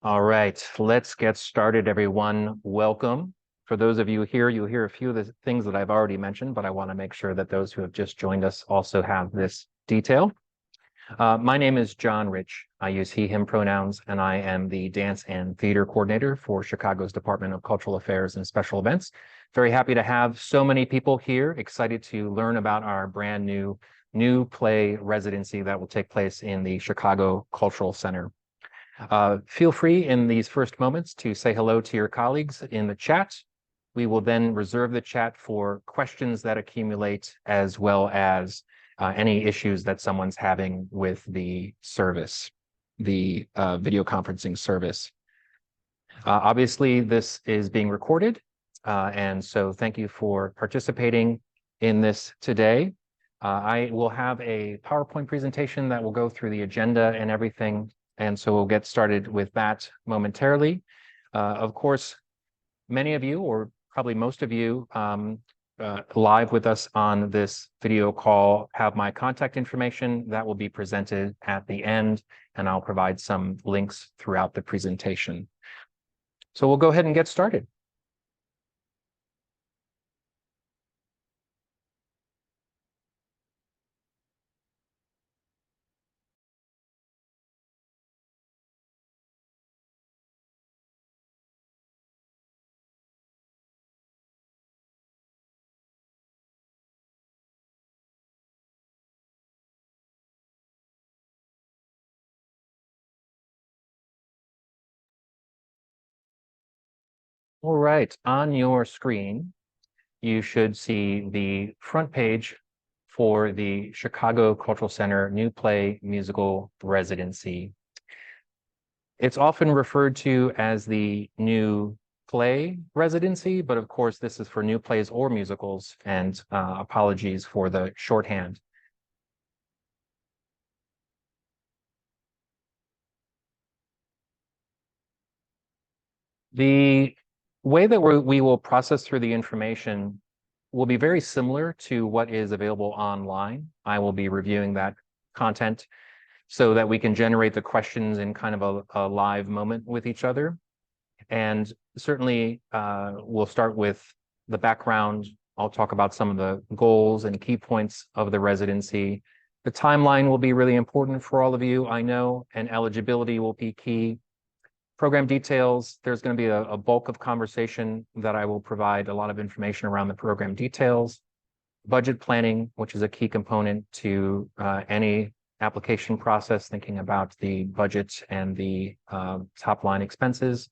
All right, let's get started, everyone. Welcome. For those of you here, you'll hear a few of the things that I've already mentioned, but I want to make sure that those who have just joined us also have this detail. My name is John Rich. I use he, him pronouns, and I am the dance and theater coordinator for Chicago's Department of Cultural Affairs and Special Events. Very happy to have so many people here, excited to learn about our brand new play residency that will take place in the Chicago Cultural Center. Feel free in these first moments to say hello to your colleagues in the chat. We will then reserve the chat for questions that accumulate, as well as any issues that someone's having with the service, the video conferencing service. Obviously, this is being recorded, and so thank you for participating in this today. I will have a PowerPoint presentation that will go through the agenda and everything, and so we'll get started with that momentarily. Of course, many of you, or probably most of you, live with us on this video call have my contact information that will be presented at the end, and I'll provide some links throughout the presentation. So we'll go ahead and get started. All right, on your screen, you should see the front page for the Chicago Cultural Center New Play Musical Residency. It's often referred to as the New Play Residency, but of course, this is for new plays or musicals, and apologies for the shorthand. The way that we will process through the information will be very similar to what is available online. I will be reviewing that content so that we can generate the questions in kind of a live moment with each other. And certainly we'll start with the background. I'll talk about some of the goals and key points of the residency. The timeline will be really important for all of you, I know, and eligibility will be key. Program details, there's going to be a bulk of conversation that I will provide a lot of information around the program details. Budget planning, which is a key component to any application process, thinking about the budget and the top line expenses.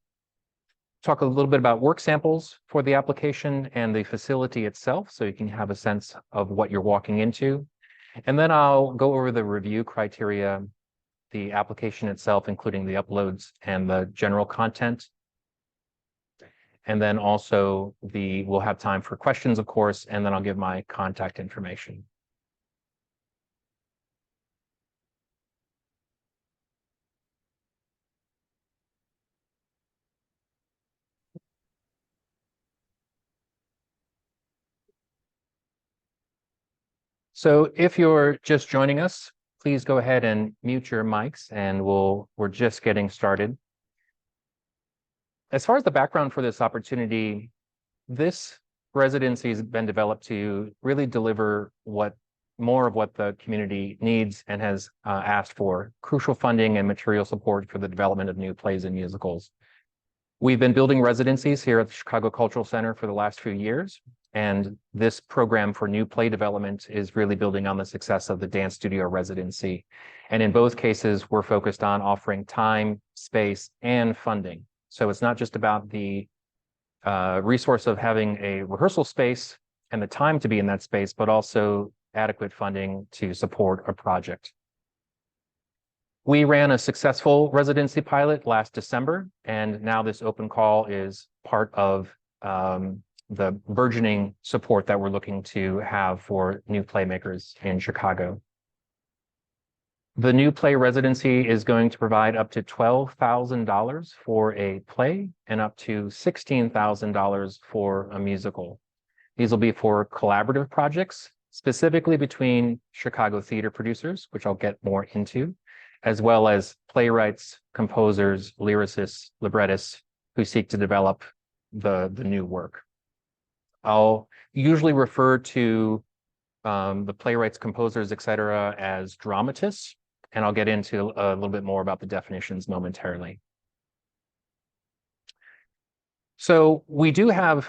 Talk a little bit about work samples for the application and the facility itself, so you can have a sense of what you're walking into. And then I'll go over the review criteria, the application itself, including the uploads and the general content. And then also we'll have time for questions, of course, and then I'll give my contact information. So if you're just joining us, please go ahead and mute your mics, and we're just getting started. As far as the background for this opportunity, this residency has been developed to really deliver more of what the community needs and has asked for: crucial funding and material support for the development of new plays and musicals. We've been building residencies here at the Chicago Cultural Center for the last few years, and this program for new play development is really building on the success of the dance studio residency. And in both cases, we're focused on offering time, space, and funding. So it's not just about the resource of having a rehearsal space and the time to be in that space, but also adequate funding to support a project. We ran a successful residency pilot last December, and now this open call is part of the burgeoning support that we're looking to have for new playmakers in Chicago. The new play residency is going to provide up to $12,000 for a play and up to $16,000 for a musical. These will be for collaborative projects, specifically between Chicago theater producers, which I'll get more into, as well as playwrights, composers, lyricists, librettists who seek to develop the new work. I'll usually refer to the playwrights, composers, etc., as dramatists, and I'll get into a little bit more about the definitions momentarily. So we do have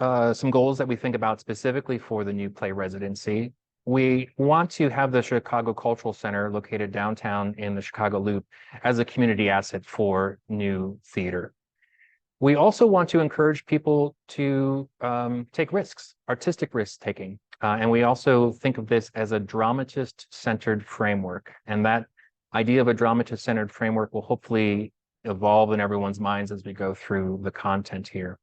some goals that we think about specifically for the new play residency. We want to have the Chicago Cultural Center, located downtown in the Chicago Loop, as a community asset for new theater. We also want to encourage people to take risks, artistic risk taking. And we also think of this as a dramatist-centered framework. And that idea of a dramatist-centered framework will hopefully evolve in everyone's minds as we go through the content here.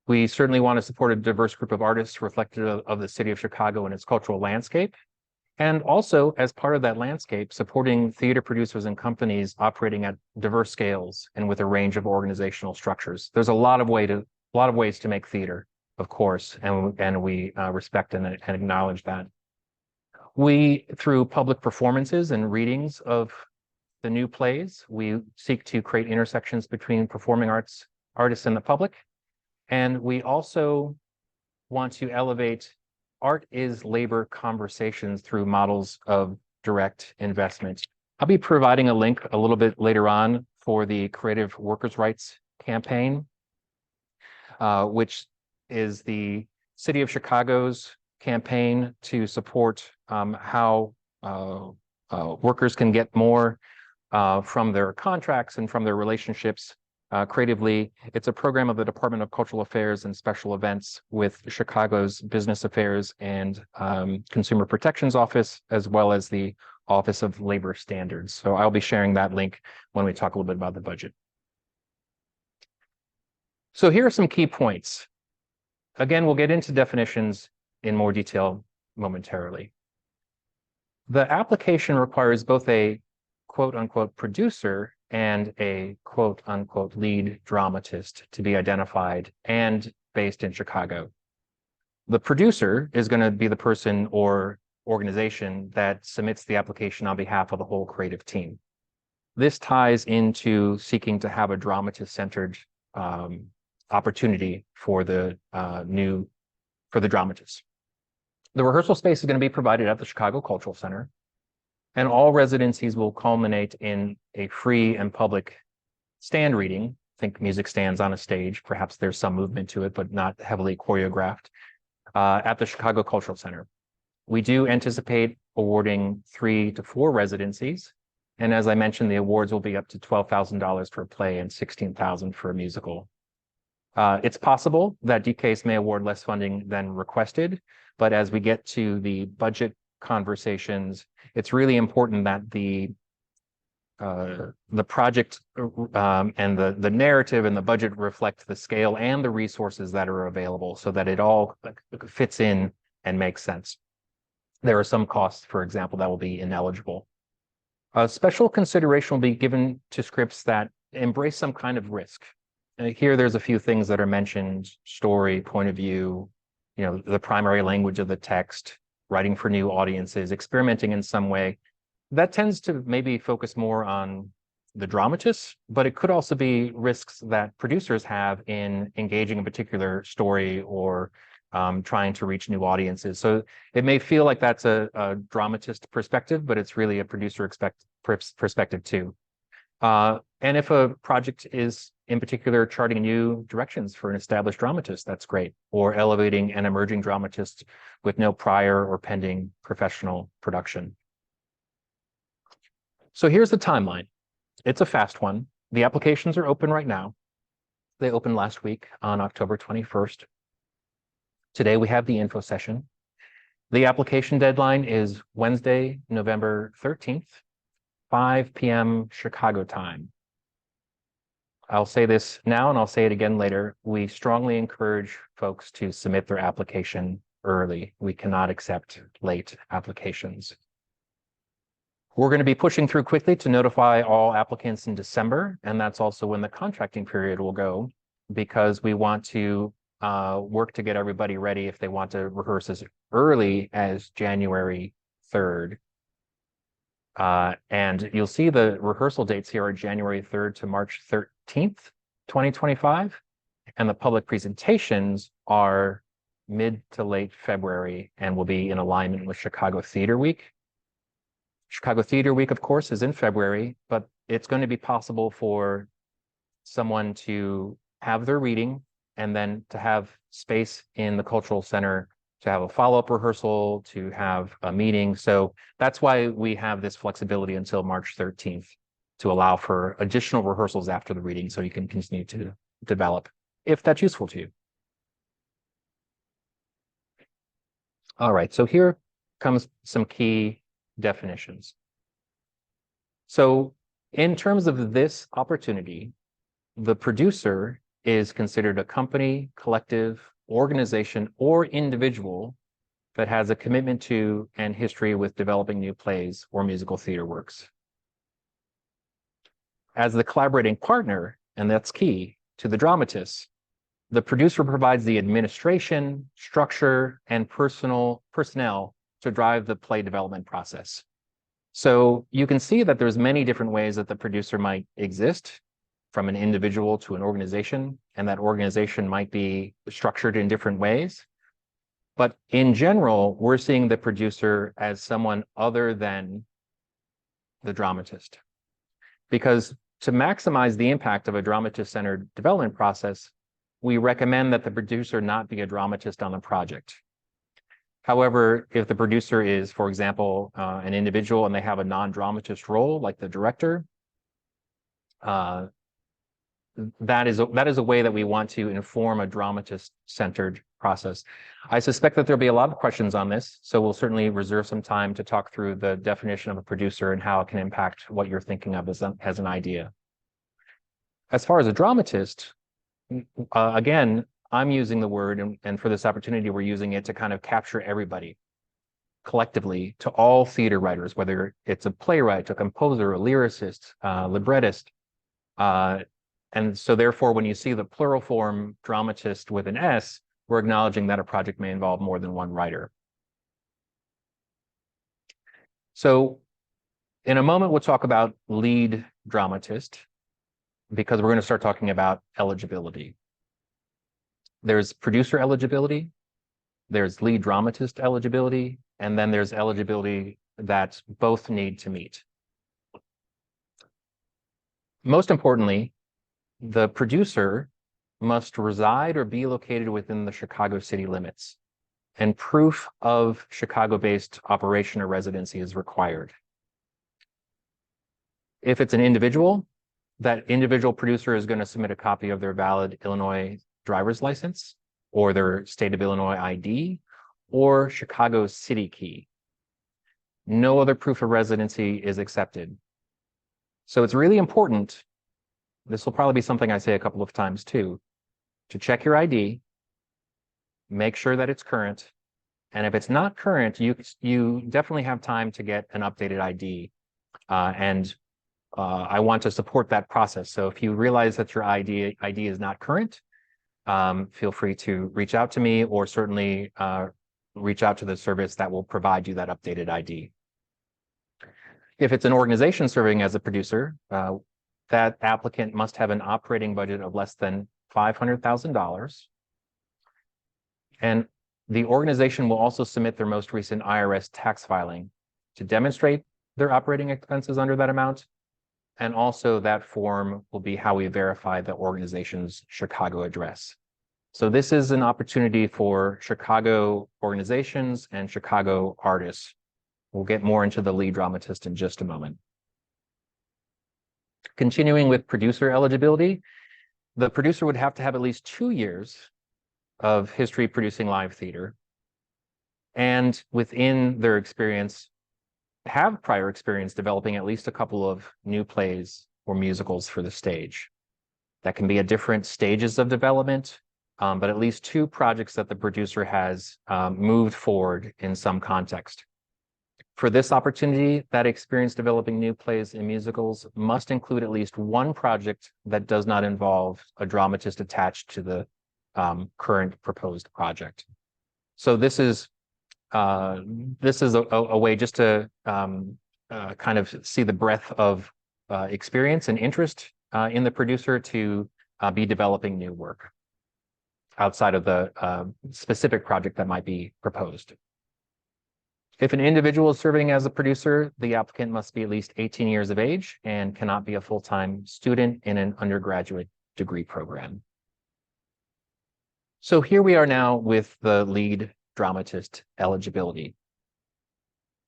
We certainly want to support a diverse group of artists reflective of the city of Chicago and its cultural landscape. And also, as part of that landscape, supporting theater producers and companies operating at diverse scales and with a range of organizational structures. There's a lot of ways to make theater, of course, and we respect and acknowledge that. We, through public performances and readings of the new plays, we seek to create intersections between performing artists and the public. And we also want to elevate art is labor conversations through models of direct investment. I'll be providing a link a little bit later on for the Creative Workers' Rights campaign, which is the City of Chicago's campaign to support how workers can get more from their contracts and from their relationships creatively. It's a program of the Department of Cultural Affairs and Special Events with Chicago's Business Affairs and Consumer Protections Office, as well as the Office of Labor Standards. So I'll be sharing that link when we talk a little bit about the budget. So here are some key points. Again, we'll get into definitions in more detail momentarily. The application requires both a quote-unquote producer and a quote-unquote lead dramatist to be identified and based in Chicago. The producer is going to be the person or organization that submits the application on behalf of the whole creative team. This ties into seeking to have a dramatist-centered opportunity for the dramatists. The rehearsal space is going to be provided at the Chicago Cultural Center, and all residencies will culminate in a free and public stand reading. Think music stands on a stage. Perhaps there's some movement to it, but not heavily choreographed, at the Chicago Cultural Center. We do anticipate awarding 3 to 4 residencies. And as I mentioned, the awards will be up to $12,000 for a play and $16,000 for a musical. It's possible that DCASE may award less funding than requested, but as we get to the budget conversations, it's really important that the project and the narrative and the budget reflect the scale and the resources that are available so that it all fits in and makes sense. There are some costs, for example, that will be ineligible. Special consideration will be given to scripts that embrace some kind of risk. Here, there's a few things that are mentioned: story, point of view, the primary language of the text, writing for new audiences, experimenting in some way. That tends to maybe focus more on the dramatists, but it could also be risks that producers have in engaging a particular story or trying to reach new audiences. So it may feel like that's a dramatist perspective, but it's really a producer perspective too. And if a project is in particular charting new directions for an established dramatist, that's great. Or elevating an emerging dramatist with no prior or pending professional production. So here's the timeline. It's a fast one. The applications are open right now. They opened last week on October 21st. Today we have the info session. The application deadline is Wednesday, November 13th, 5 p.m. Chicago time. I'll say this now and I'll say it again later. We strongly encourage folks to submit their application early. We cannot accept late applications. We're going to be pushing through quickly to notify all applicants in December, and that's also when the contracting period will go, because we want to work to get everybody ready if they want to rehearse as early as January 3rd. And you'll see the rehearsal dates here are January 3rd to March 13th, 2025. And the public presentations are mid to late February and will be in alignment with Chicago Theater Week. Chicago Theater Week, of course, is in February, but it's going to be possible for someone to have their reading and then to have space in the cultural center to have a follow-up rehearsal, to have a meeting. So that's why we have this flexibility until March 13th to allow for additional rehearsals after the reading so you can continue to develop, if that's useful to you. All right, so here comes some key definitions. So in terms of this opportunity, the producer is considered a company, collective, organization, or individual that has a commitment to and history with developing new plays or musical theater works. As the collaborating partner, and that's key, to the dramatist, the producer provides the administration, structure, and personnel to drive the play development process. So you can see that there's many different ways that the producer might exist, from an individual to an organization, and that organization might be structured in different ways. But in general, we're seeing the producer as someone other than the dramatist. Because to maximize the impact of a dramatist-centered development process, we recommend that the producer not be a dramatist on the project. However, if the producer is, for example, an individual and they have a non-dramatist role, like the director, that is a way that we want to inform a dramatist-centered process. I suspect that there'll be a lot of questions on this, so we'll certainly reserve some time to talk through the definition of a producer and how it can impact what you're thinking of as an idea. As far as a dramatist, again, I'm using the word, and for this opportunity, we're using it to kind of capture everybody collectively, to all theater writers, whether it's a playwright, a composer, a lyricist, librettist. And so therefore, when you see the plural form dramatist with an S, we're acknowledging that a project may involve more than one writer. So in a moment, we'll talk about lead dramatist, because we're going to start talking about eligibility. There's producer eligibility, there's lead dramatist eligibility, and then there's eligibility that both need to meet. Most importantly, the producer must reside or be located within the Chicago city limits, and proof of Chicago-based operation or residency is required. If it's an individual, that individual producer is going to submit a copy of their valid Illinois driver's license, or their state of Illinois ID, or Chicago city key. No other proof of residency is accepted. So it's really important, this will probably be something I say a couple of times too, to check your ID, make sure that it's current, and if it's not current, you definitely have time to get an updated ID. I want to support that process. So if you realize that your ID is not current, feel free to reach out to me, or certainly reach out to the service that will provide you that updated ID. If it's an organization serving as a producer, that applicant must have an operating budget of less than $500,000. And the organization will also submit their most recent IRS tax filing to demonstrate their operating expenses under that amount. And also that form will be how we verify the organization's Chicago address. So this is an opportunity for Chicago organizations and Chicago artists. We'll get more into the lead dramatist in just a moment. Continuing with producer eligibility, the producer would have to have at least 2 years of history producing live theater, and within their experience, have prior experience developing at least a couple of new plays or musicals for the stage. That can be at different stages of development, but at least 2 projects that the producer has moved forward in some context. For this opportunity, that experience developing new plays and musicals must include at least 1 project that does not involve a dramatist attached to the current proposed project. So this is a way just to kind of see the breadth of experience and interest in the producer to be developing new work outside of the specific project that might be proposed. If an individual is serving as a producer, the applicant must be at least 18 years of age and cannot be a full-time student in an undergraduate degree program. So here we are now with the lead dramatist eligibility.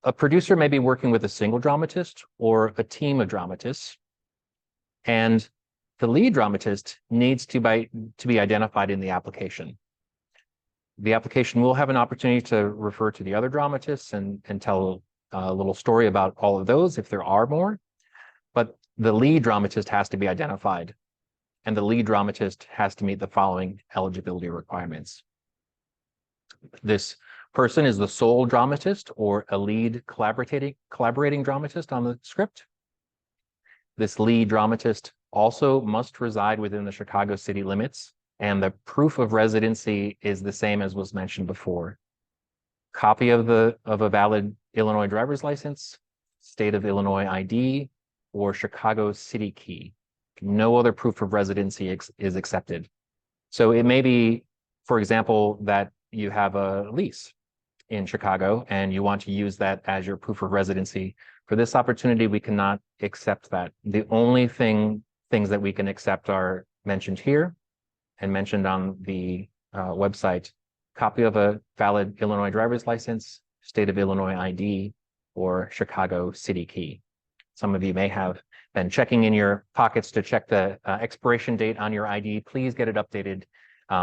A producer may be working with a single dramatist or a team of dramatists, and the lead dramatist needs to be identified in the application. The application will have an opportunity to refer to the other dramatists and tell a little story about all of those if there are more, but the lead dramatist has to be identified, and the lead dramatist has to meet the following eligibility requirements. This person is the sole dramatist or a lead collaborating dramatist on the script. This lead dramatist also must reside within the Chicago city limits, and the proof of residency is the same as was mentioned before. Copy of a valid Illinois driver's license, state of Illinois ID, or Chicago city key. No other proof of residency is accepted. So it may be, for example, that you have a lease in Chicago and you want to use that as your proof of residency. For this opportunity, we cannot accept that. The only things that we can accept are mentioned here and mentioned on the website: copy of a valid Illinois driver's license, state of Illinois ID, or Chicago city key. Some of you may have been checking in your pockets to check the expiration date on your ID. Please get it updated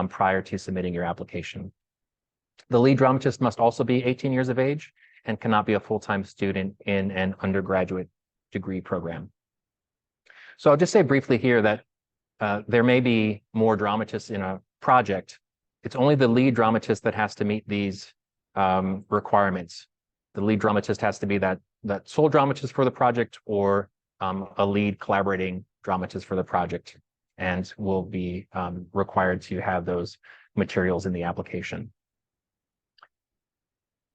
prior to submitting your application. The lead dramatist must also be 18 years of age and cannot be a full-time student in an undergraduate degree program. So I'll just say briefly here that there may be more dramatists in a project. It's only the lead dramatist that has to meet these requirements. The lead dramatist has to be that sole dramatist for the project or a lead collaborating dramatist for the project, and will be required to have those materials in the application.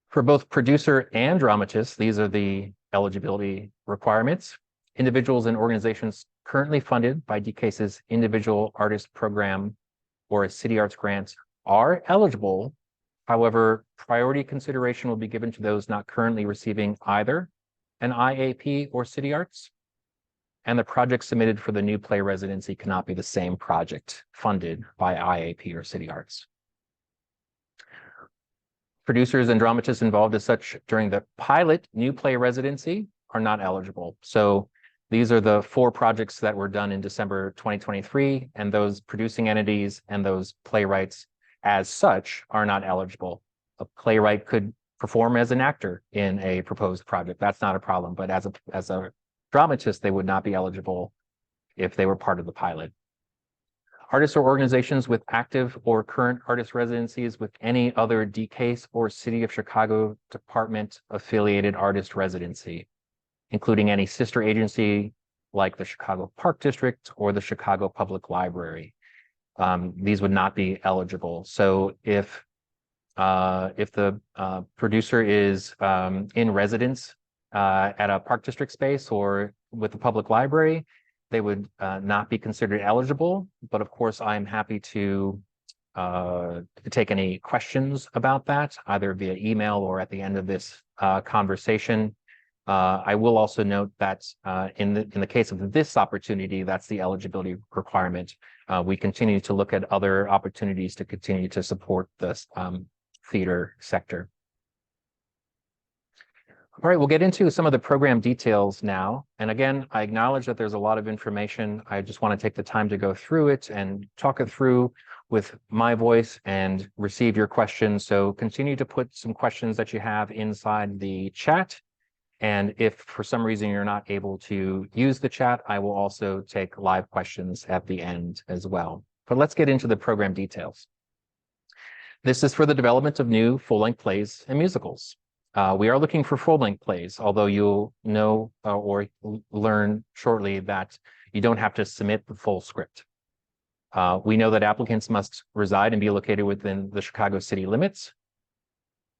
For both producer and dramatist, these are the eligibility requirements. Individuals and organizations currently funded by DCASE's Individual Artist Program or a City Arts grant are eligible. However, priority consideration will be given to those not currently receiving either an IAP or City Arts, and the project submitted for the new play residency cannot be the same project funded by IAP or City Arts. Producers and dramatists involved as such during the pilot new play residency are not eligible. So these are the 4 projects that were done in December 2023, and those producing entities and those playwrights as such are not eligible. A playwright could perform as an actor in a proposed project. That's not a problem, but as a dramatist, they would not be eligible if they were part of the pilot. Artists or organizations with active or current artist residencies with any other DCASE or City of Chicago Department affiliated artist residency, including any sister agency like the Chicago Park District or the Chicago Public Library. These would not be eligible. So if the producer is in residence at a Park District space or with the public library, they would not be considered eligible. But of course, I'm happy to take any questions about that, either via email or at the end of this conversation. I will also note that in the case of this opportunity, that's the eligibility requirement. We continue to look at other opportunities to continue to support this theater sector. All right, we'll get into some of the program details now. And again, I acknowledge that there's a lot of information. I just want to take the time to go through it and talk it through with my voice and receive your questions. So continue to put some questions that you have inside the chat. And if for some reason you're not able to use the chat, I will also take live questions at the end as well. But let's get into the program details. This is for the development of new full-length plays and musicals. We are looking for full-length plays, although you'll know or learn shortly that you don't have to submit the full script. We know that applicants must reside and be located within the Chicago city limits.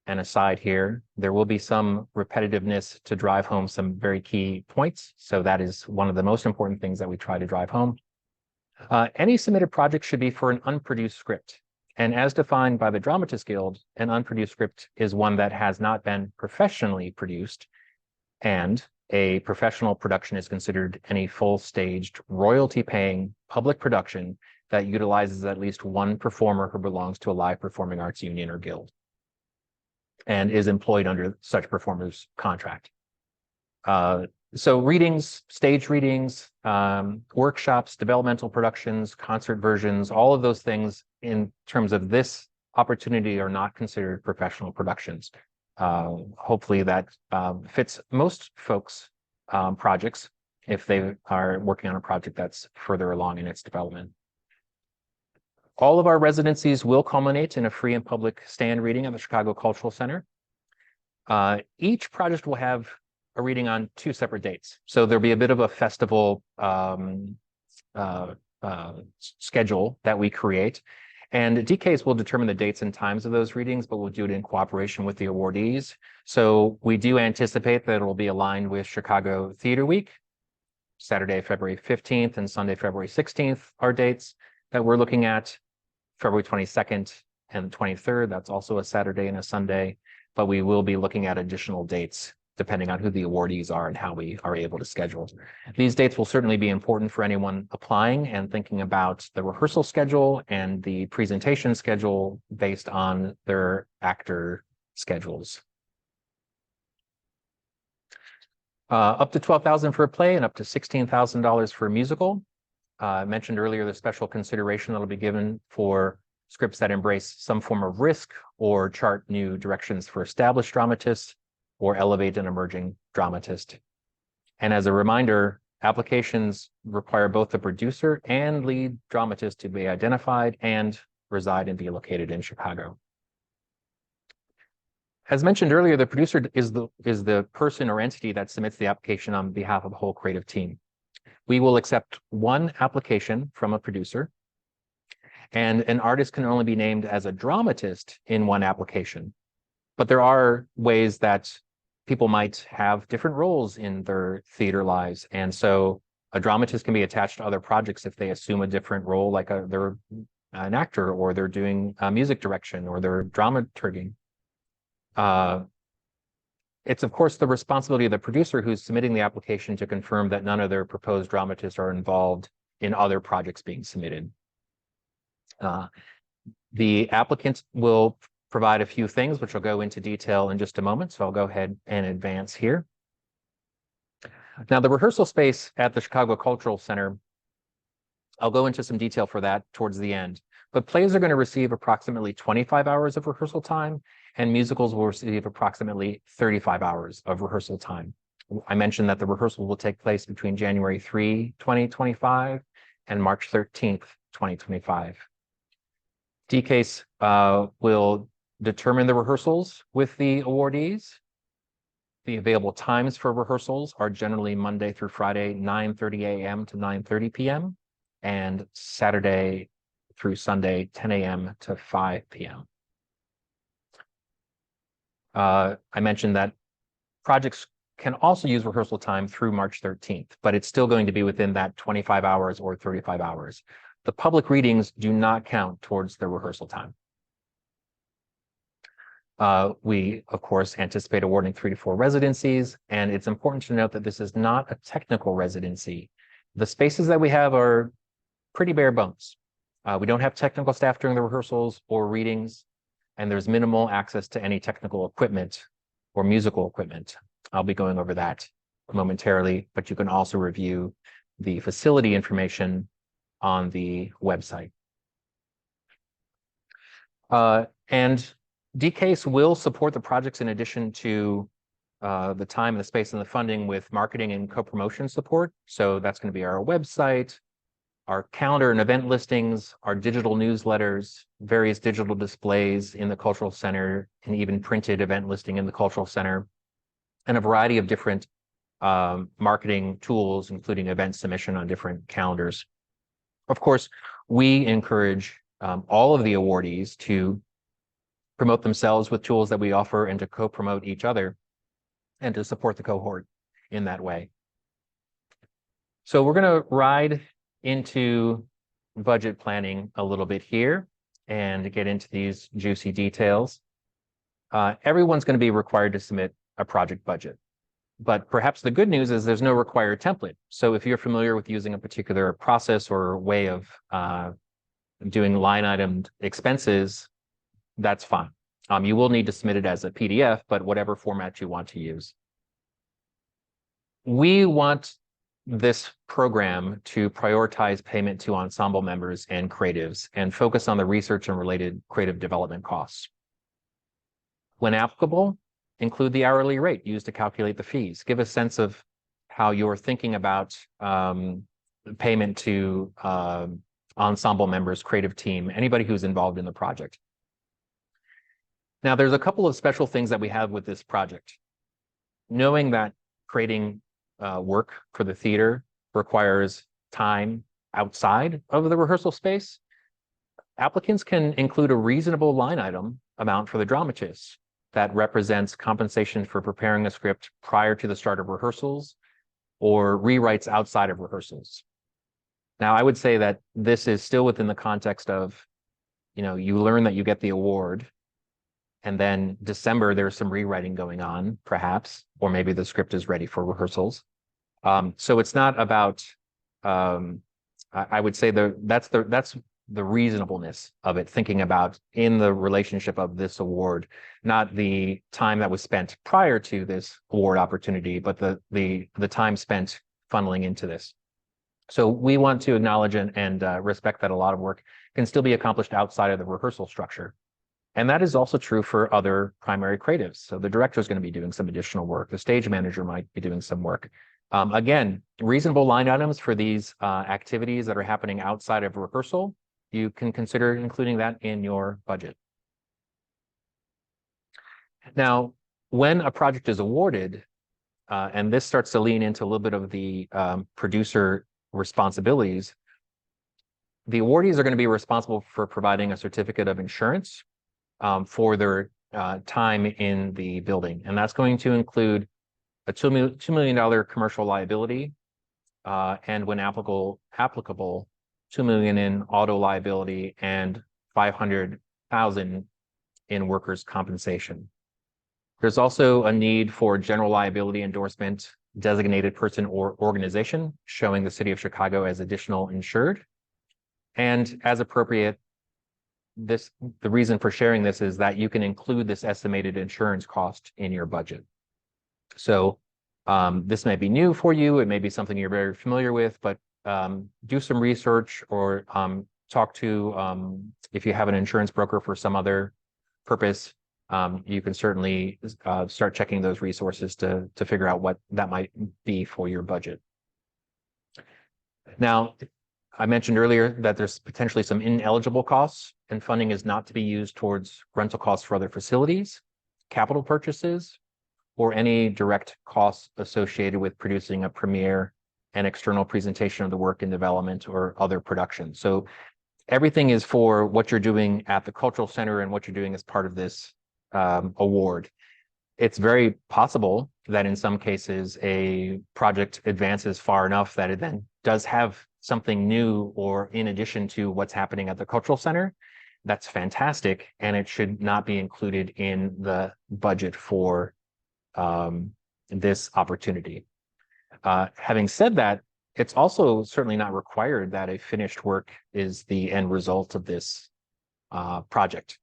an aside here. There will be some repetitiveness to drive home some very key points. So that is one of the most important things that we try to drive home. Any submitted project should be for an unproduced script. And as defined by the Dramatists Guild, an unproduced script is one that has not been professionally produced, and a professional production is considered any full-staged, royalty-paying public production that utilizes at least one performer who belongs to a live performing arts union or guild and is employed under such performer's contract. So readings, stage readings, workshops, developmental productions, concert versions, all of those things in terms of this opportunity are not considered professional productions. Hopefully that fits most folks' projects if they are working on a project that's further along in its development. All of our residencies will culminate in a free and public stand reading at the Chicago Cultural Center. Each project will have a reading on 2 separate dates. So there'll be a bit of a festival schedule that we create. And DCASE will determine the dates and times of those readings, but we'll do it in cooperation with the awardees. So we do anticipate that it will be aligned with Chicago Theater Week. Saturday, February 15th and Sunday, February 16th are dates that we're looking at. February 22nd and 23rd, that's also a Saturday and a Sunday, but we will be looking at additional dates depending on who the awardees are and how we are able to schedule. These dates will certainly be important for anyone applying and thinking about the rehearsal schedule and the presentation schedule based on their actor schedules. Up to $12,000 for a play and up to $16,000 for a musical. I mentioned earlier the special consideration that will be given for scripts that embrace some form of risk or chart new directions for established dramatists or elevate an emerging dramatist. And as a reminder, applications require both the producer and lead dramatist to be identified and reside and be located in Chicago. As mentioned earlier, the producer is the person or entity that submits the application on behalf of the whole creative team. We will accept one application from a producer, and an artist can only be named as a dramatist in one application. But there are ways that people might have different roles in their theater lives. And so a dramatist can be attached to other projects if they assume a different role, like they're an actor, or they're doing music direction, or they're dramaturging. It's, of course, the responsibility of the producer who's submitting the application to confirm that none of their proposed dramatists are involved in other projects being submitted. The applicant will provide a few things, which I'll go into detail in just a moment. So I'll go ahead and advance here. Now, the rehearsal space at the Chicago Cultural Center, I'll go into some detail for that towards the end. But plays are going to receive approximately 25 hours of rehearsal time, and musicals will receive approximately 35 hours of rehearsal time. I mentioned that the rehearsal will take place between January 3, 2025 and March 13th, 2025. DCASE will determine the rehearsals with the awardees. The available times for rehearsals are generally Monday through Friday, 9:30 a.m. to 9:30 p.m. and Saturday through Sunday, 10 a.m. to 5 p.m. I mentioned that projects can also use rehearsal time through March 13th, but it's still going to be within that 25 hours or 35 hours. The public readings do not count towards the rehearsal time. We, of course, anticipate awarding 3 to 4 residencies, and it's important to note that this is not a technical residency. The spaces that we have are pretty bare bones. We don't have technical staff during the rehearsals or readings, and there's minimal access to any technical equipment or musical equipment. I'll be going over that momentarily, but you can also review the facility information on the website. And DCASE will support the projects in addition to the time, the space, and the funding with marketing and co-promotion support. So that's going to be our website, our calendar and event listings, our digital newsletters, various digital displays in the Cultural Center, and even printed event listing in the Cultural Center, and a variety of different marketing tools, including event submission on different calendars. Of course, we encourage all of the awardees to promote themselves with tools that we offer and to co-promote each other and to support the cohort in that way. So we're going to ride into budget planning a little bit here and get into these juicy details. Everyone's going to be required to submit a project budget. But perhaps the good news is there's no required template. So if you're familiar with using a particular process or way of doing line item expenses, that's fine. You will need to submit it as a PDF, but whatever format you want to use. We want this program to prioritize payment to ensemble members and creatives and focus on the research and related creative development costs. When applicable, include the hourly rate used to calculate the fees. Give a sense of how you're thinking about payment to ensemble members, creative team, anybody who's involved in the project. Now, there's a couple of special things that we have with this project. Knowing that creating work for the theater requires time outside of the rehearsal space, applicants can include a reasonable line item amount for the dramatist that represents compensation for preparing a script prior to the start of rehearsals or rewrites outside of rehearsals. Now, I would say that this is still within the context of, you learn that you get the award, and then December, there's some rewriting going on, perhaps, or maybe the script is ready for rehearsals. So it's not about, I would say that's the reasonableness of it, thinking about in the relationship of this award, not the time that was spent prior to this award opportunity, but the time spent funneling into this. So we want to acknowledge and respect that a lot of work can still be accomplished outside of the rehearsal structure. And that is also true for other primary creatives. So the director is going to be doing some additional work. The stage manager might be doing some work. Again, reasonable line items for these activities that are happening outside of rehearsal, you can consider including that in your budget. Now, when a project is awarded, and this starts to lean into a little bit of the producer responsibilities, the awardees are going to be responsible for providing a certificate of insurance for their time in the building. And that's going to include a $2 million commercial liability, and when applicable, $2 million in auto liability and $500,000 in workers' compensation. There's also a need for general liability endorsement, designated person or organization, showing the city of Chicago as additional insured. And as appropriate, the reason for sharing this is that you can include this estimated insurance cost in your budget. So this may be new for you. It may be something you're very familiar with, but do some research or talk to, if you have an insurance broker for some other purpose, you can certainly start checking those resources to figure out what that might be for your budget. Now, I mentioned earlier that there's potentially some ineligible costs, and funding is not to be used towards rental costs for other facilities, capital purchases, or any direct costs associated with producing a premiere and external presentation of the work in development or other production. So everything is for what you're doing at the Cultural Center and what you're doing as part of this award. It's very possible that in some cases a project advances far enough that it then does have something new or in addition to what's happening at the Cultural Center. That's fantastic, and it should not be included in the budget for this opportunity. Having said that, it's also certainly not required that a finished work is the end result of this project.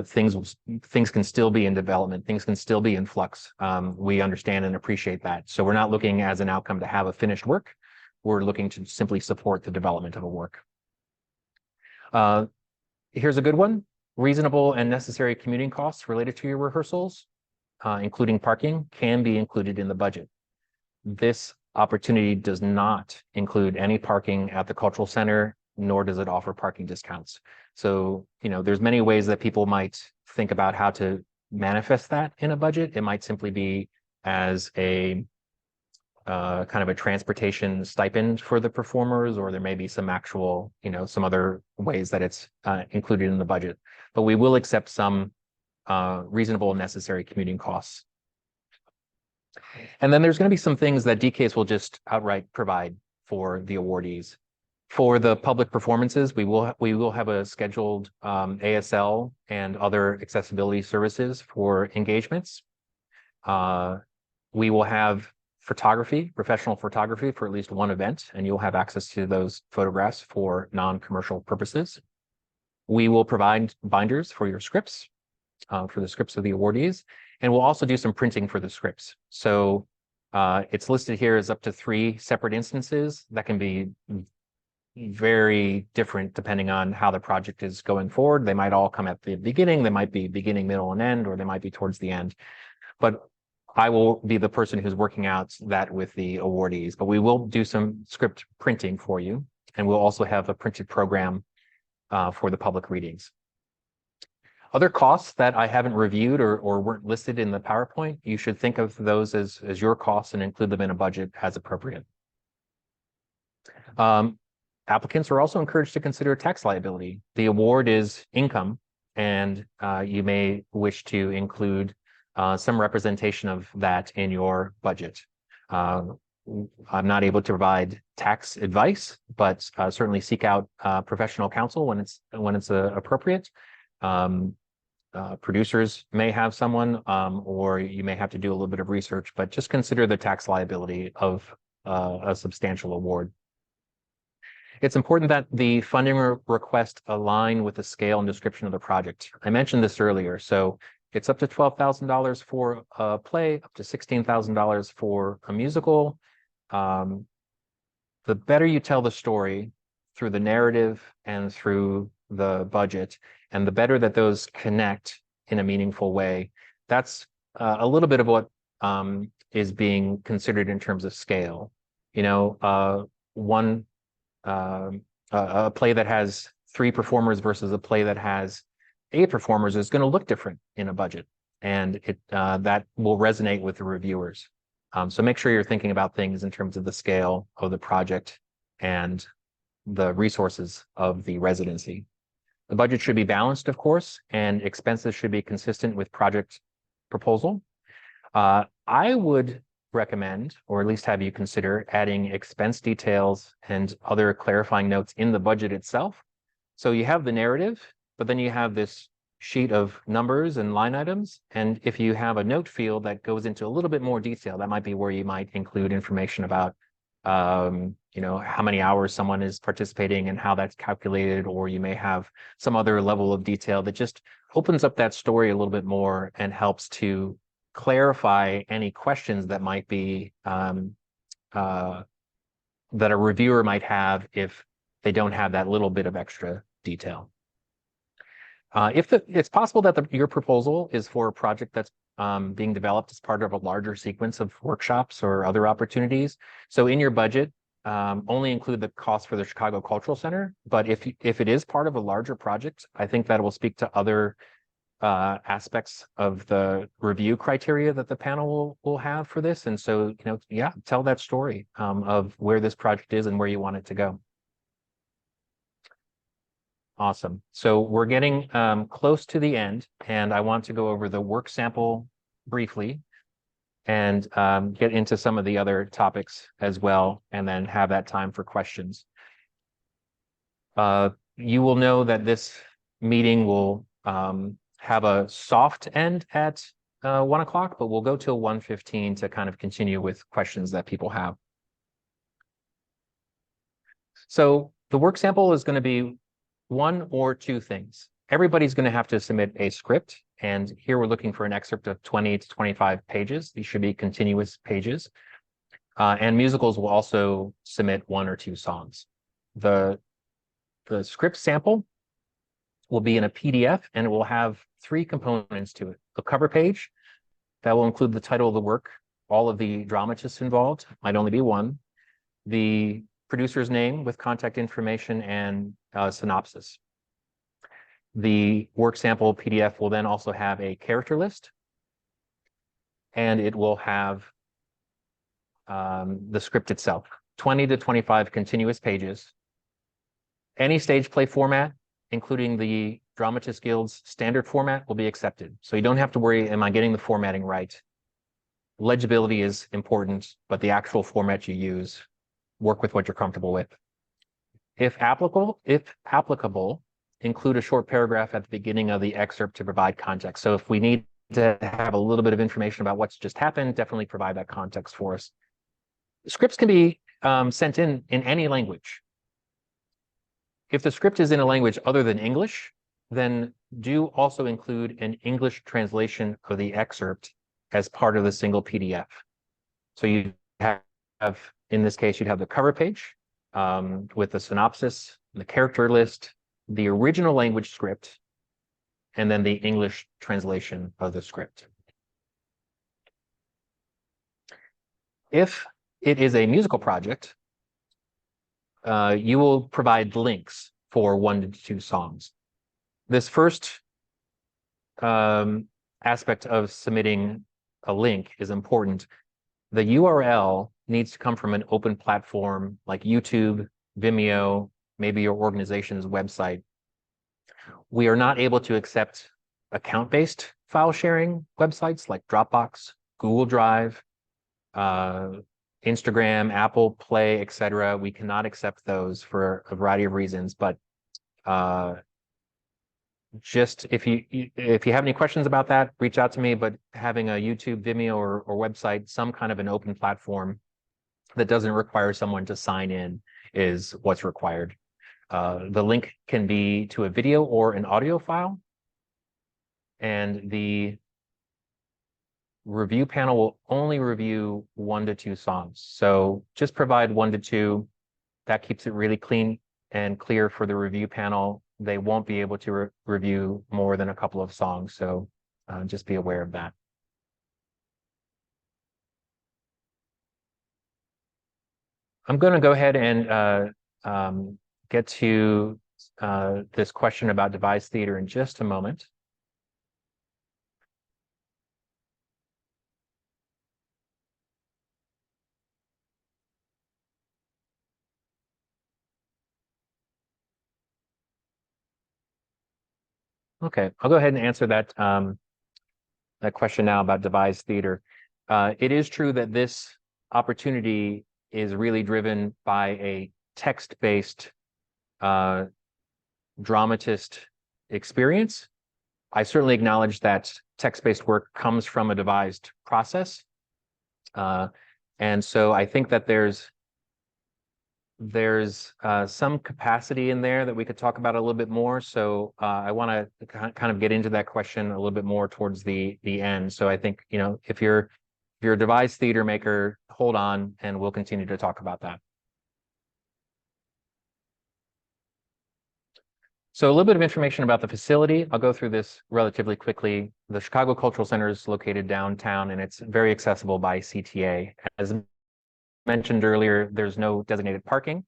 Things can still be in development. Things can still be in flux. We understand and appreciate that. So we're not looking as an outcome to have a finished work. We're looking to simply support the development of a work. Here's a good one. Reasonable and necessary commuting costs related to your rehearsals, including parking, can be included in the budget. This opportunity does not include any parking at the Cultural Center, nor does it offer parking discounts. So, there's many ways that people might think about how to manifest that in a budget. It might simply be as a kind of a transportation stipend for the performers, or there may be some actual, some other ways that it's included in the budget. But we will accept some reasonable and necessary commuting costs. And then there's going to be some things that DCASE will just outright provide for the awardees. For the public performances, we will have a scheduled ASL and other accessibility services for engagements. We will have photography, professional photography for at least one event, and you'll have access to those photographs for non-commercial purposes. We will provide binders for your scripts, for the scripts of the awardees, and we'll also do some printing for the scripts. So it's listed here as up to 3 separate instances that can be very different depending on how the project is going forward. They might all come at the beginning, they might be beginning, middle, and end, or they might be towards the end. But I will be the person who's working out that with the awardees, but we will do some script printing for you, and we'll also have a printed program for the public readings. Other costs that I haven't reviewed or weren't listed in the PowerPoint, you should think of those as your costs and include them in a budget as appropriate. Applicants are also encouraged to consider tax liability. The award is income, and you may wish to include some representation of that in your budget. I'm not able to provide tax advice, but certainly seek out professional counsel when it's appropriate. Producers may have someone, or you may have to do a little bit of research, but just consider the tax liability of a substantial award. It's important that the funding request align with the scale and description of the project. I mentioned this earlier, so it's up to $12,000 for a play, up to $16,000 for a musical. The better you tell the story through the narrative and through the budget, and the better that those connect in a meaningful way, that's a little bit of what is being considered in terms of scale. You know, a play that has 3 performers versus a play that has 8 performers is going to look different in a budget, and that will resonate with the reviewers. So make sure you're thinking about things in terms of the scale of the project and the resources of the residency. The budget should be balanced, of course, and expenses should be consistent with project proposal. I would recommend, or at least have you consider, adding expense details and other clarifying notes in the budget itself. So you have the narrative, but then you have this sheet of numbers and line items. And if you have a note field that goes into a little bit more detail, that might be where you might include information about, you know, how many hours someone is participating and how that's calculated, or you may have some other level of detail that just opens up that story a little bit more and helps to clarify any questions that might be that a reviewer might have if they don't have that little bit of extra detail. It's possible that your proposal is for a project that's being developed as part of a larger sequence of workshops or other opportunities. So in your budget, only include the cost for the Chicago Cultural Center. But if it is part of a larger project, I think that will speak to other aspects of the review criteria that the panel will have for this. And so, you know, yeah, tell that story of where this project is and where you want it to go. Awesome. So we're getting close to the end, and I want to go over the work sample briefly and get into some of the other topics as well, and then have that time for questions. You will know that this meeting will have a soft end at 1 o'clock, but we'll go till 1:15 to kind of continue with questions that people have. So the work sample is going to be 1 or 2 things. Everybody's going to have to submit a script, and here we're looking for an excerpt of 20 to 25 pages. These should be continuous pages. And musicals will also submit 1 or 2 songs. The script sample will be in a PDF, and it will have 3 components to it. A cover page that will include the title of the work, all of the dramatists involved, might only be 1, the producer's name with contact information and synopsis. The work sample PDF will then also have a character list, and it will have the script itself, 20 to 25 continuous pages. Any stage play format, including the Dramatists Guild's standard format will be accepted. So you don't have to worry, am I getting the formatting right? Legibility is important, but the actual format you use, work with what you're comfortable with. If applicable, include a short paragraph at the beginning of the excerpt to provide context. So if we need to have a little bit of information about what's just happened, definitely provide that context for us. Scripts can be sent in any language. If the script is in a language other than English, then do also include an English translation of the excerpt as part of the single PDF. So you have, in this case, you'd have the cover page with the synopsis, the character list, the original language script, and then the English translation of the script. If it is a musical project, you will provide links for 1 to 2 songs. This first aspect of submitting a link is important. The URL needs to come from an open platform like YouTube, Vimeo, maybe your organization's website. We are not able to accept account-based file sharing websites like Dropbox, Google Drive, Instagram, Apple Play, etc. We cannot accept those for a variety of reasons, but just if you have any questions about that, reach out to me. But having a YouTube, Vimeo, or website, some kind of an open platform that doesn't require someone to sign in is what's required. The link can be to a video or an audio file, and the review panel will only review 1 to 2 songs. So just provide 1 to 2. That keeps it really clean and clear for the review panel. They won't be able to review more than a couple of songs. So just be aware of that. I'm going to go ahead and get to this question about devised theater in just a moment. Okay, I'll go ahead and answer that that question now about devised theater. It is true that this opportunity is really driven by a text-based dramatist experience. I certainly acknowledge that text-based work comes from a devised process. And so I think that there's some capacity in there that we could talk about a little bit more. So I want to kind of get into that question a little bit more towards the end. So I think, you know, if you're a devised theater maker, hold on, and we'll continue to talk about that. So a little bit of information about the facility. I'll go through this relatively quickly. The Chicago Cultural Center is located downtown, and it's very accessible by CTA. As mentioned earlier, there's no designated parking,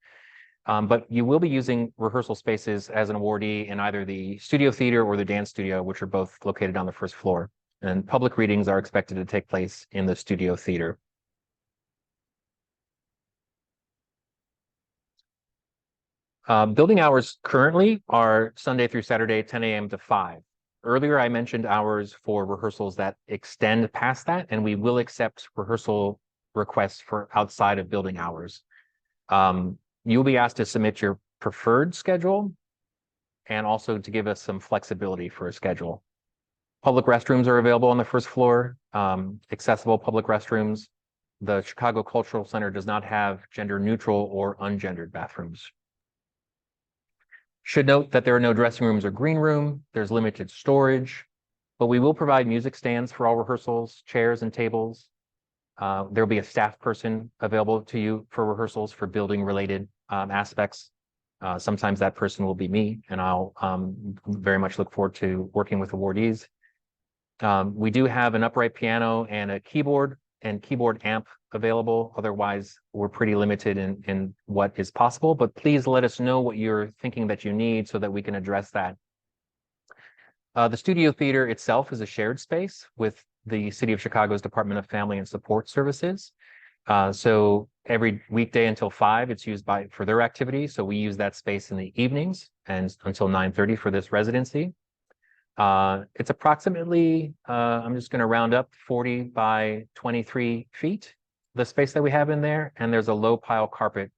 but you will be using rehearsal spaces as an awardee in either the studio theater or the dance studio, which are both located on the first floor. And public readings are expected to take place in the studio theater. Building hours currently are Sunday through Saturday, 10 a.m. to 5. Earlier, I mentioned hours for rehearsals that extend past that, and we will accept rehearsal requests for outside of building hours. You'll be asked to submit your preferred schedule and also to give us some flexibility for a schedule. Public restrooms are available on the first floor, accessible public restrooms. The Chicago Cultural Center does not have gender neutral or ungendered bathrooms. Should note that there are no dressing rooms or green room. There's limited storage, but we will provide music stands for all rehearsals, chairs and tables. There'll be a staff person available to you for rehearsals for building related aspects. Sometimes that person will be me, and I'll very much look forward to working with awardees. We do have an upright piano and a keyboard and keyboard amp available. Otherwise, we're pretty limited in what is possible, but please let us know what you're thinking that you need so that we can address that. The studio theater itself is a shared space with the City of Chicago's Department of Family and Support Services. So every weekday until 5, it's used for their activities. So we use that space in the evenings and until 9:30 for this residency. It's approximately, I'm just going to round up, 40 by 23 feet, the space that we have in there, and there's a low pile carpet,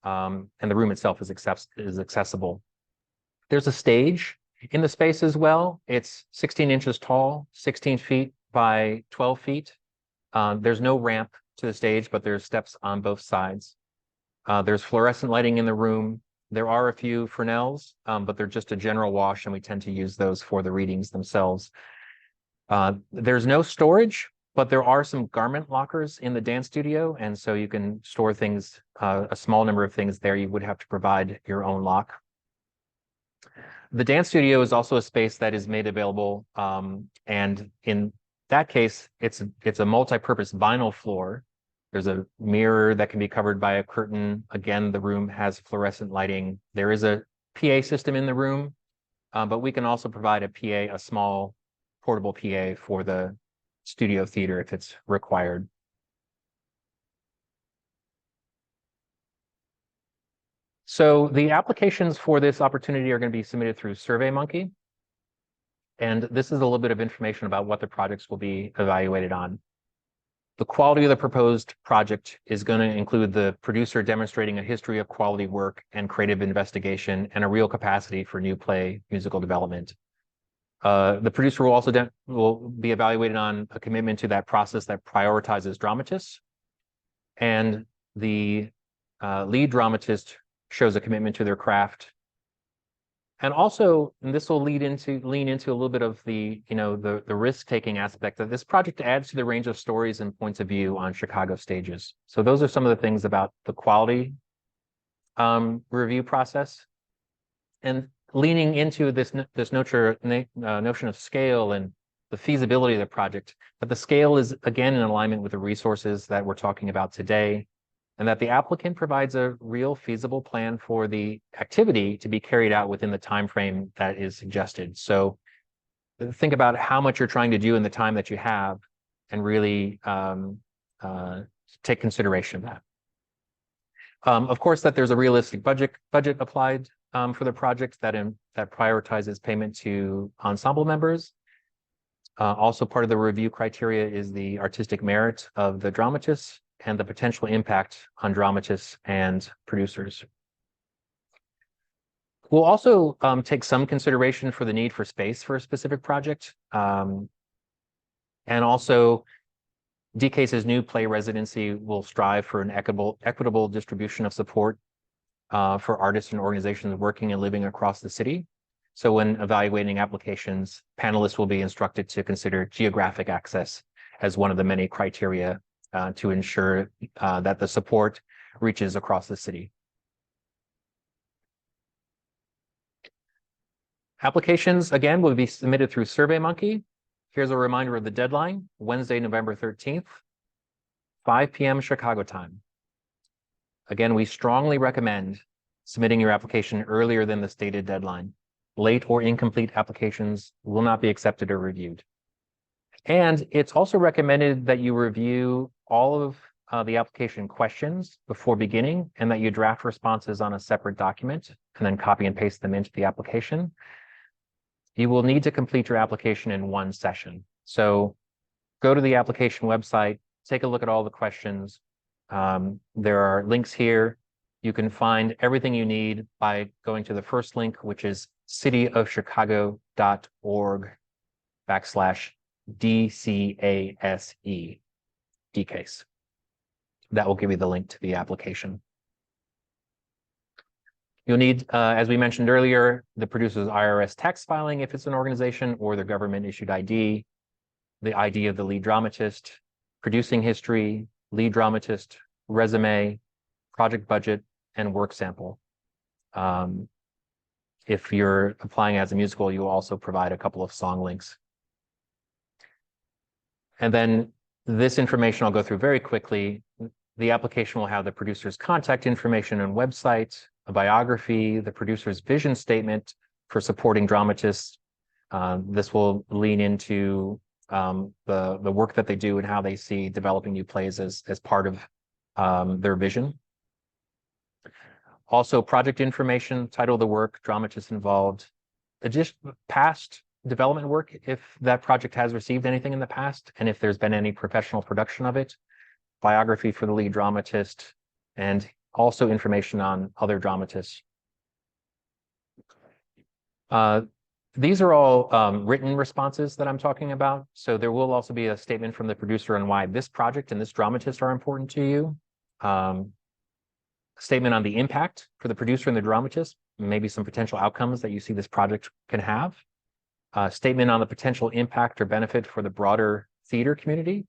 and the room itself is accessible. There's a stage in the space as well. It's 16 inches tall, 16 feet by 12 feet. There's no ramp to the stage, but there's steps on both sides. There's fluorescent lighting in the room. There are a few Fresnels, but they're just a general wash, and we tend to use those for the readings themselves. There's no storage, but there are some garment lockers in the dance studio, and so you can store things, a small number of things there. You would have to provide your own lock. The dance studio is also a space that is made available, and in that case, it's a multi-purpose vinyl floor. There's a mirror that can be covered by a curtain. Again, the room has fluorescent lighting. There is a PA system in the room, but we can also provide a PA, a small portable PA for the studio theater if it's required. So the applications for this opportunity are going to be submitted through SurveyMonkey. And this is a little bit of information about what the projects will be evaluated on. The quality of the proposed project is going to include the producer demonstrating a history of quality work and creative investigation and a real capacity for new play musical development. The producer will also will be evaluated on a commitment to that process that prioritizes dramatists. And the lead dramatist shows a commitment to their craft. And also, and this will lean into a little bit of the, the risk-taking aspect that this project adds to the range of stories and points of view on Chicago stages. So those are some of the things about the quality review process. And leaning into this notion of scale and the feasibility of the project, but the scale is, again, in alignment with the resources that we're talking about today, and that the applicant provides a real feasible plan for the activity to be carried out within the time frame that is suggested. So think about how much you're trying to do in the time that you have, and really take consideration of that. Of course, that there's a realistic budget applied for the project that prioritizes payment to ensemble members. Also, part of the review criteria is the artistic merit of the dramatists and the potential impact on dramatists and producers. We'll also take some consideration for the need for space for a specific project. And also, DCASE's new play residency will strive for an equitable distribution of support for artists and organizations working and living across the city. So when evaluating applications, panelists will be instructed to consider geographic access as one of the many criteria to ensure that the support reaches across the city. Applications, again, will be submitted through SurveyMonkey. Here's a reminder of the deadline, Wednesday, November 13th, 5 p.m. Chicago time. Again, we strongly recommend submitting your application earlier than the stated deadline. Late or incomplete applications will not be accepted or reviewed. And it's also recommended that you review all of the application questions before beginning, and that you draft responses on a separate document and then copy and paste them into the application. You will need to complete your application in one session. So go to the application website, take a look at all the questions. There are links here. You can find everything you need by going to the first link, which is cityofchicago.org/DCASE, DCASE. That will give you the link to the application. You'll need, as we mentioned earlier, the producer's IRS tax filing if it's an organization, or their government-issued ID, the ID of the lead dramatist, producing history, lead dramatist, resume, project budget, and work sample. If you're applying as a musical, you will also provide a couple of song links. And then this information I'll go through very quickly. The application will have the producer's contact information and website, a biography, the producer's vision statement for supporting dramatists. This will lean into the work that they do and how they see developing new plays as part of their vision. Also, project information, title of the work, dramatists involved, just past development work if that project has received anything in the past, and if there's been any professional production of it, biography for the lead dramatist, and also information on other dramatists. These are all written responses that I'm talking about. So there will also be a statement from the producer on why this project and this dramatist are important to you. A statement on the impact for the producer and the dramatist, maybe some potential outcomes that you see this project can have. A statement on the potential impact or benefit for the broader theater community.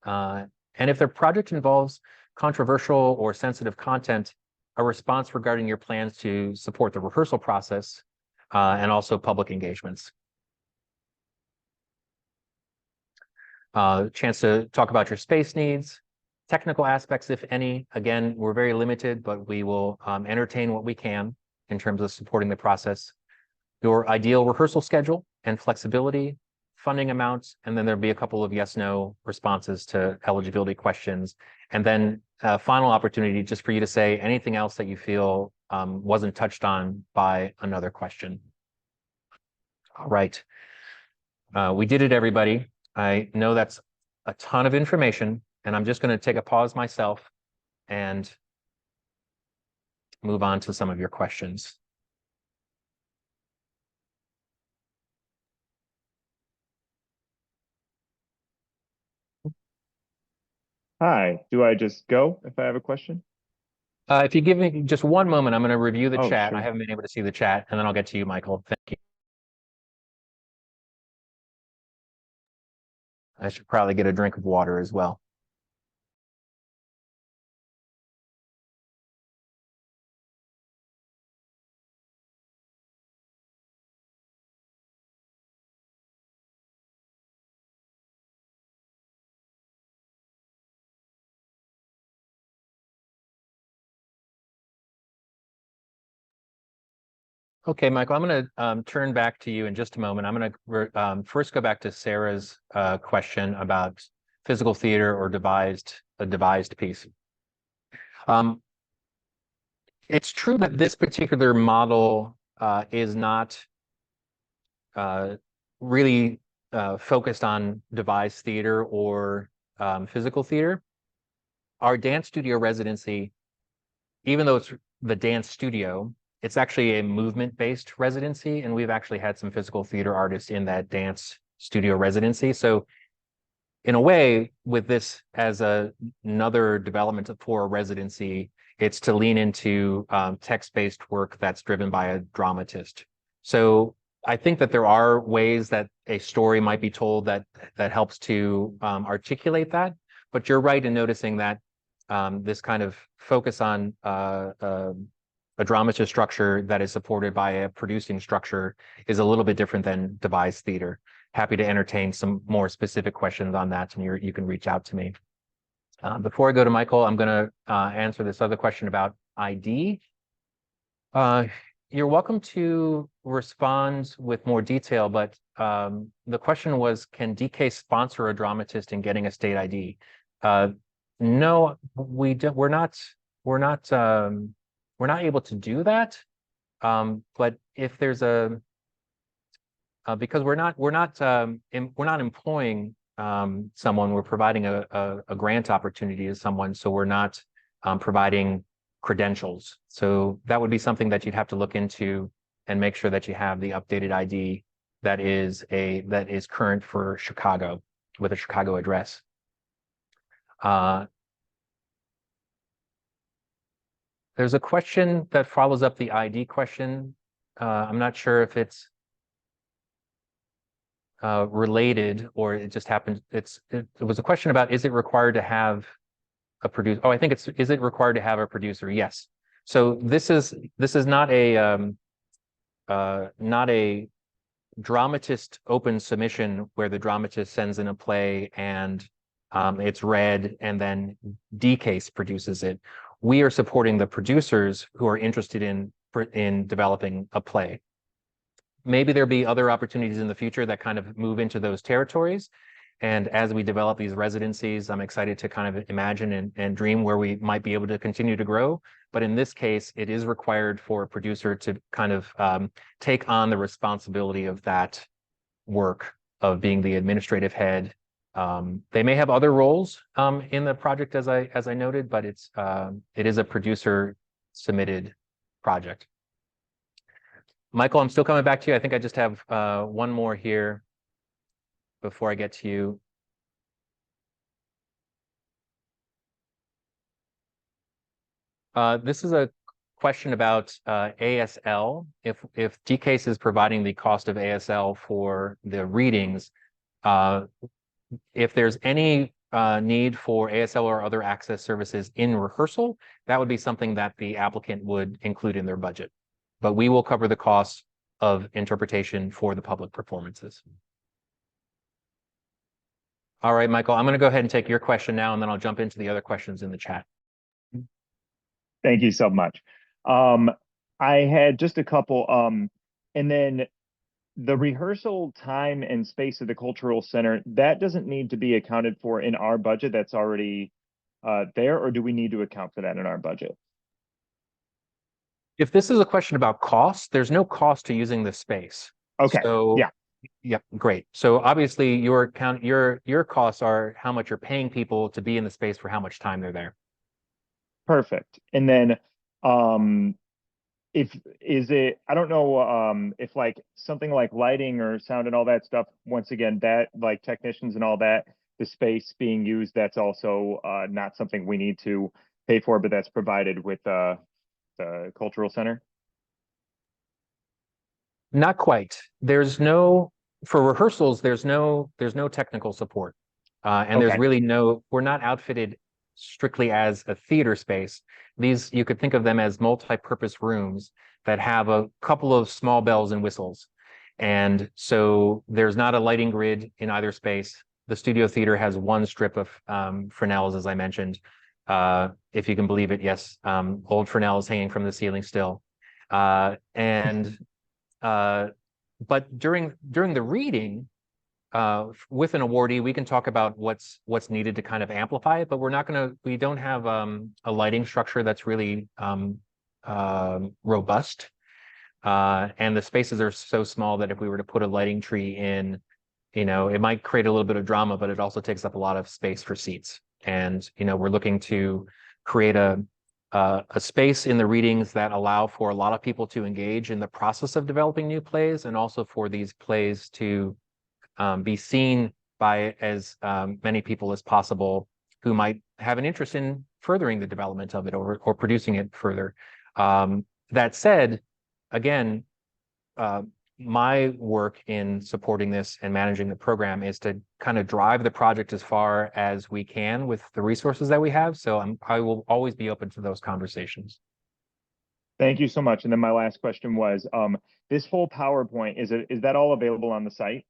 And if the project involves controversial or sensitive content, a response regarding your plans to support the rehearsal process and also public engagements. Chance to talk about your space needs, technical aspects, if any. Again, we're very limited, but we will entertain what we can in terms of supporting the process. Your ideal rehearsal schedule and flexibility, funding amounts, and then there'll be a couple of yes/no responses to eligibility questions. And then a final opportunity just for you to say anything else that you feel wasn't touched on by another question. All right. We did it, everybody. I know that's a ton of information, and I'm just going to take a pause myself and move on to some of your questions. Hi, do I just go if I have a question? If you give me just one moment, I'm going to review the chat. Sure. I haven't been able to see the chat, and then I'll get to you, Michael. Thank you. I should probably get a drink of water as well. Okay, Michael, I'm going to turn back to you in just a moment. I'm going to first go back to Sarah's question about physical theater or a devised piece. It's true that this particular model is not really focused on devised theater or physical theater. Our dance studio residency, even though it's the dance studio, it's actually a movement-based residency, and we've actually had some physical theater artists in that dance studio residency. So in a way, with this as another development for a residency, it's to lean into text-based work that's driven by a dramatist. So I think that there are ways that a story might be told that helps to articulate that. But you're right in noticing that this kind of focus on a dramatist structure that is supported by a producing structure is a little bit different than devised theater. Happy to entertain some more specific questions on that, and you can reach out to me. Before I go to Michael, I'm going to answer this other question about ID. You're welcome to respond with more detail, but the question was, can DK sponsor a dramatist in getting a state ID? No, we don't. We're not able to do that. But if there's because we're not employing someone, we're providing a grant opportunity to someone, so we're not providing credentials. So that would be something that you'd have to look into and make sure that you have the updated ID that is current for Chicago with a Chicago address. There's a question that follows up the ID question. I'm not sure if it's related or it just happened. It was a question about, is it required to have a producer? Oh, I think is it required to have a producer? Yes. So this is not a dramatist open submission where the dramatist sends in a play and it's read and then DCASE produces it. We are supporting the producers who are interested in developing a play. Maybe there'll be other opportunities in the future that kind of move into those territories. And as we develop these residencies, I'm excited to kind of imagine and dream where we might be able to continue to grow. But in this case, it is required for a producer to kind of take on the responsibility of that work of being the administrative head. They may have other roles in the project, as I noted, but it is a producer submitted project. Michael, I'm still coming back to you. I think I just have one more here before I get to you. This is a question about ASL. If GCASE is providing the cost of ASL for the readings, if there's any need for ASL or other access services in rehearsal, that would be something that the applicant would include in their budget. But we will cover the costs of interpretation for the public performances. All right, Michael, I'm going to go ahead and take your question now, and then I'll jump into the other questions in the chat. Thank you so much. I had just a couple, and then the rehearsal time and space of the cultural center, that doesn't need to be accounted for in our budget. That's already there, or do we need to account for that in our budget? If this is a question about cost, there's no cost to using the space. Okay. So yeah, great. So obviously your costs are how much you're paying people to be in the space for how much time they're there. Perfect. And then I don't know if like something like lighting or sound and all that stuff, once again, that like technicians and all that, the space being used, that's also not something we need to pay for, but that's provided with the cultural center. Not quite. For rehearsals, there's no technical support. And there's really we're not outfitted strictly as a theater space. You could think of them as multi-purpose rooms that have a couple of small bells and whistles. And so there's not a lighting grid in either space. The studio theater has one strip of Fresnels, as I mentioned. If you can believe it, yes, old Fresnels hanging from the ceiling still. But during the reading, with an awardee, we can talk about what's needed to kind of amplify it, but we don't have a lighting structure that's really robust. And the spaces are so small that if we were to put a lighting tree in, it might create a little bit of drama, but it also takes up a lot of space for seats. And, we're looking to create a space in the readings that allow for a lot of people to engage in the process of developing new plays, and also for these plays to be seen by as many people as possible who might have an interest in furthering the development of it or producing it further. That said, again, my work in supporting this and managing the program is to kind of drive the project as far as we can with the resources that we have. So I will always be open to those conversations. Thank you so much. And then my last question was, this whole PowerPoint, is that all available on the site?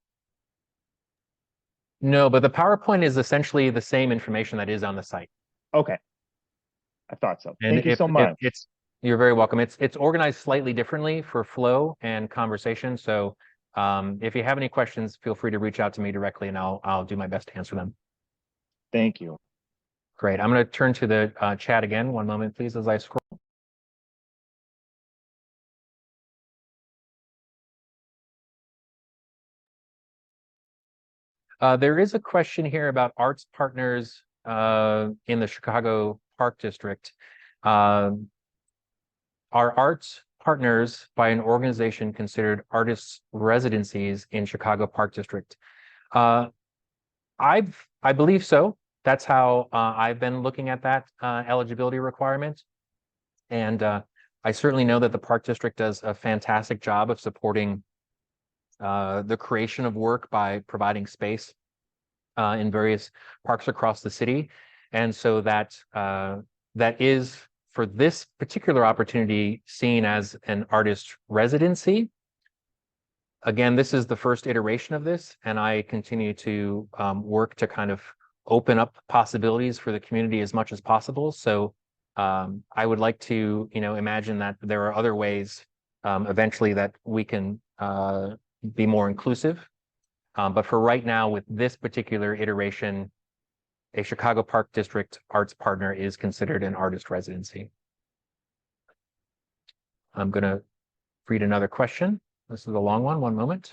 No, but the PowerPoint is essentially the same information that is on the site. Okay. I thought so. And thank you so much. You're very welcome. It's organized slightly differently for flow and conversation. So if you have any questions, feel free to reach out to me directly, and I'll do my best to answer them. Thank you. Great. I'm going to turn to the chat again. One moment, please, as I scroll. There is a question here about arts partners in the Chicago Park District. Are arts partners by an organization considered artists' residencies in Chicago Park District? I believe so. That's how I've been looking at that eligibility requirement. And I certainly know that the Park District does a fantastic job of supporting the creation of work by providing space in various parks across the city. And so that is, for this particular opportunity, seen as an artist residency. Again, this is the first iteration of this, and I continue to work to kind of open up possibilities for the community as much as possible. So I would like to, imagine that there are other ways eventually that we can be more inclusive. But for right now, with this particular iteration, a Chicago Park District arts partner is considered an artist residency. I'm going to read another question. This is a long one moment.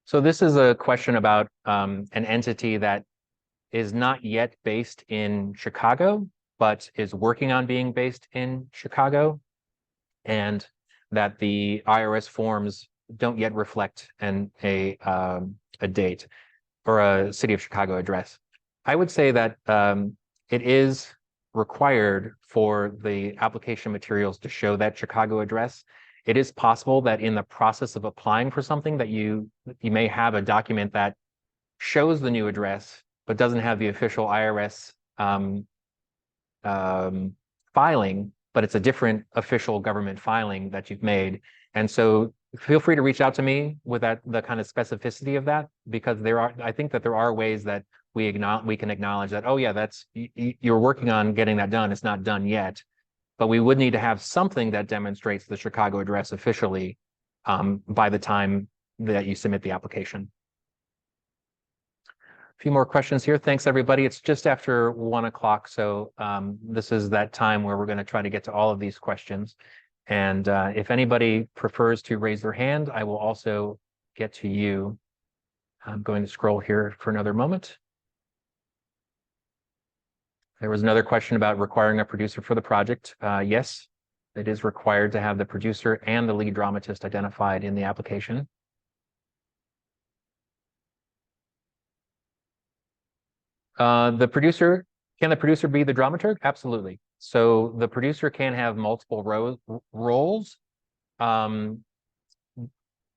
So this is a question about an entity that is not yet based in Chicago, but is working on being based in Chicago, and that the IRS forms don't yet reflect a date or a City of Chicago address. I would say that it is required for the application materials to show that Chicago address. It is possible that in the process of applying for something that you may have a document that shows the new address, but doesn't have the official IRS filing, but it's a different official government filing that you've made. And so feel free to reach out to me with the kind of specificity of that, because I think that there are ways that we can acknowledge that, oh yeah, you're working on getting that done. It's not done yet, but we would need to have something that demonstrates the Chicago address officially by the time that you submit the application. A few more questions here. Thanks, everybody. It's just after 1 o'clock, so this is that time where we're going to try to get to all of these questions. And if anybody prefers to raise their hand, I will also get to you. I'm going to scroll here for another moment. There was another question about requiring a producer for the project. Yes, it is required to have the producer and the lead dramatist identified in the application. Can the producer be the dramaturg? Absolutely. So the producer can have multiple roles.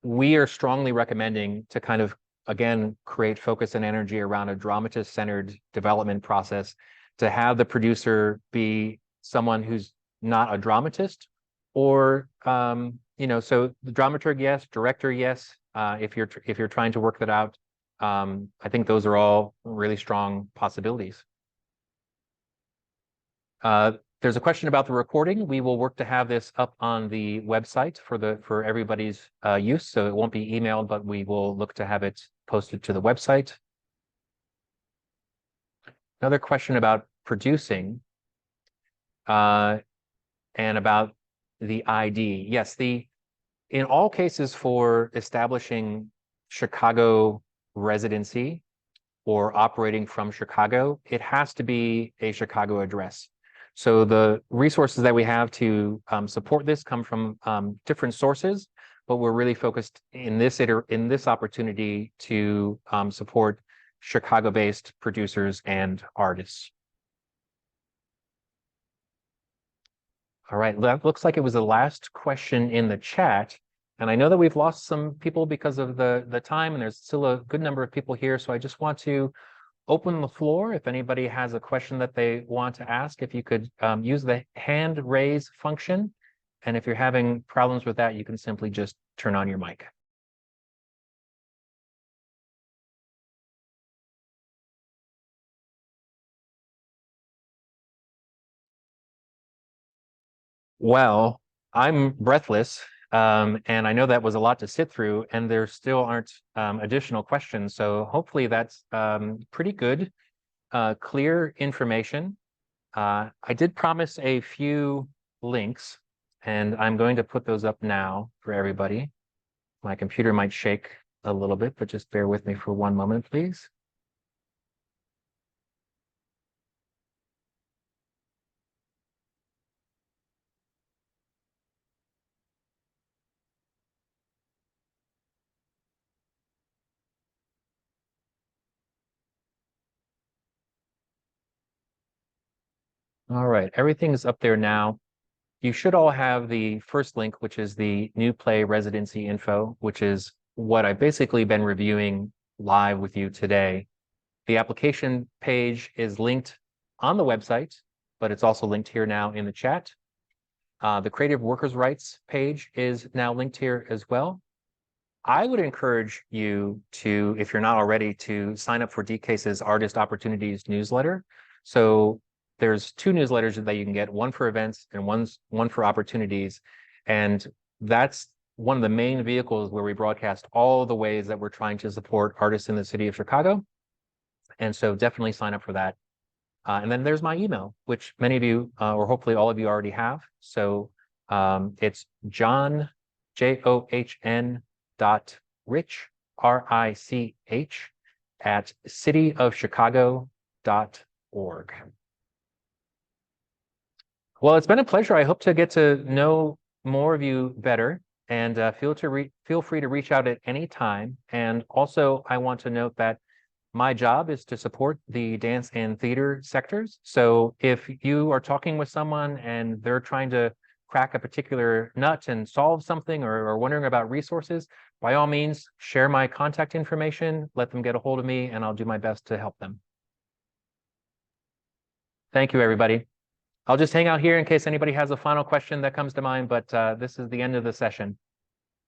We are strongly recommending to kind of, again, create focus and energy around a dramatist-centered development process, to have the producer be someone who's not a dramatist, or so the dramaturg, yes, director, yes, if you're trying to work that out. I think those are all really strong possibilities. There's a question about the recording. We will work to have this up on the website for everybody's use, so it won't be emailed, but we will look to have it posted to the website. Another question about producing and about the ID. Yes, in all cases for establishing Chicago residency or operating from Chicago, it has to be a Chicago address. So the resources that we have to support this come from different sources, but we're really focused in this opportunity to support Chicago-based producers and artists. All right, that looks like it was the last question in the chat. And I know that we've lost some people because of the time, and there's still a good number of people here. So I just want to open the floor. If anybody has a question that they want to ask, if you could use the hand raise function. And if you're having problems with that, you can simply just turn on your mic. Well, I'm breathless, and I know that was a lot to sit through, and there still aren't additional questions. So hopefully that's pretty good, clear information. I did promise a few links, and I'm going to put those up now for everybody. My computer might shake a little bit, but just bear with me for one moment, please. All right, everything's up there now. You should all have the first link, which is the new play residency info, which is what I've basically been reviewing live with you today. The application page is linked on the website, but it's also linked here now in the chat. The Creative Workers' Rights page is now linked here as well. I would encourage you to, if you're not already, to sign up for DCASE's Artist Opportunities newsletter. So there's two newsletters that you can get, one for events and one for opportunities. And that's one of the main vehicles where we broadcast all the ways that we're trying to support artists in the city of Chicago. And so definitely sign up for that. And then there's my email, which many of you, or hopefully all of you already have. So it's John, JOHN .rich, RICH, at cityofchicago.org. Well, it's been a pleasure. I hope to get to know more of you better, and feel free to reach out at any time. And also, I want to note that my job is to support the dance and theater sectors. So if you are talking with someone and they're trying to crack a particular nut and solve something, or wondering about resources, by all means, share my contact information, let them get a hold of me, and I'll do my best to help them. Thank you, everybody. I'll just hang out here in case anybody has a final question that comes to mind, but this is the end of the session.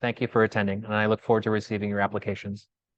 Thank you for attending, and I look forward to receiving your applications.